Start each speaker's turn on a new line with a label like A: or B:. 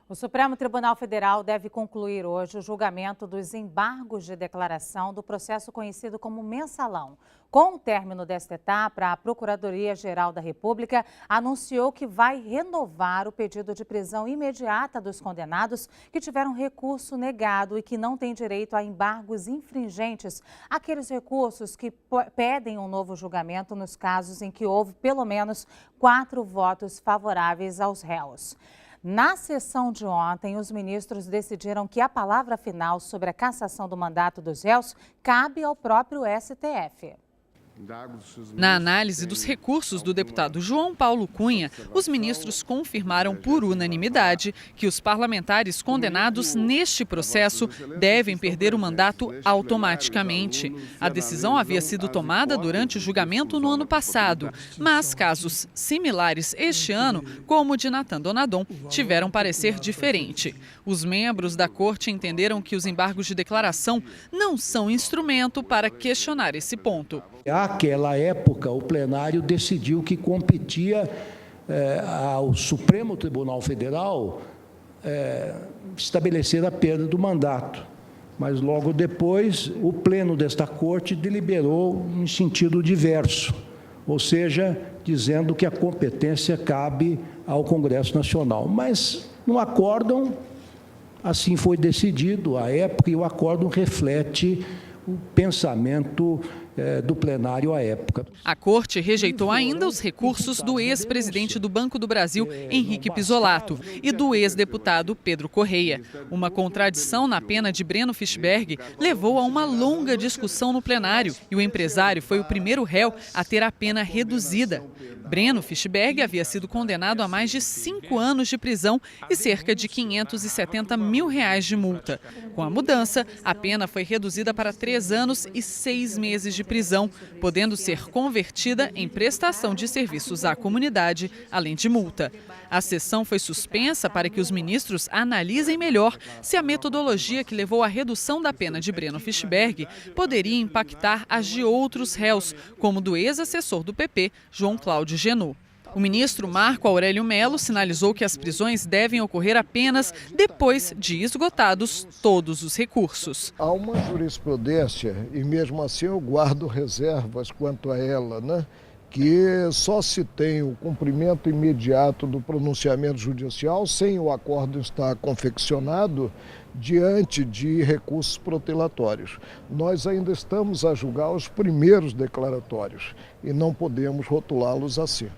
A: O Supremo Tribunal Federal deve concluir hoje o julgamento dos embargos de declaração do processo conhecido como Mensalão. Com o término desta etapa, a Procuradoria-Geral da República anunciou que vai renovar o pedido de prisão imediata dos condenados que tiveram recurso negado e que não têm direito a embargos infringentes, aqueles recursos que pedem um novo julgamento nos casos em que houve pelo menos 4 votos favoráveis aos réus. Na sessão de ontem, os ministros decidiram que a palavra final sobre a cassação do mandato dos réus cabe ao próprio STF.
B: Na análise dos recursos do deputado João Paulo Cunha, os ministros confirmaram por unanimidade que os parlamentares condenados neste processo devem perder o mandato automaticamente. A decisão havia sido tomada durante o julgamento no ano passado, mas casos similares este ano, como o de Nathan Donadon, tiveram parecer diferente. Os membros da corte entenderam que os embargos de declaração não são instrumento para questionar esse ponto.
C: Naquela época, o plenário decidiu que competia ao Supremo Tribunal Federal estabelecer a perda do mandato. Mas logo depois, o pleno desta corte deliberou em sentido diverso, ou seja, dizendo que a competência cabe ao Congresso Nacional. Mas no acórdão, assim foi decidido à época, e o acórdão reflete o pensamento do plenário à época.
B: A corte rejeitou ainda os recursos do ex-presidente do Banco do Brasil, Henrique Pizzolatto, e do ex-deputado Pedro Correia. Uma contradição na pena de Breno Fischberg levou a uma longa discussão no plenário e o empresário foi o primeiro réu a ter a pena reduzida. Breno Fischberg havia sido condenado a mais de 5 anos de prisão e cerca de R$570 mil de multa. Com a mudança, a pena foi reduzida para 3 anos e 6 meses de prisão, podendo ser convertida em prestação de serviços à comunidade, além de multa. A sessão foi suspensa para que os ministros analisem melhor se a metodologia que levou à redução da pena de Breno Fischberg poderia impactar as de outros réus, como do ex-assessor do PP, João Cláudio Genot. O ministro Marco Aurélio Mello sinalizou que as prisões devem ocorrer apenas depois de esgotados todos os recursos.
D: Há uma jurisprudência, e mesmo assim eu guardo reservas quanto a ela, que só se tem o cumprimento imediato do pronunciamento judicial sem o acordo estar confeccionado diante de recursos protelatórios. Nós ainda estamos a julgar os primeiros declaratórios e não podemos rotulá-los assim.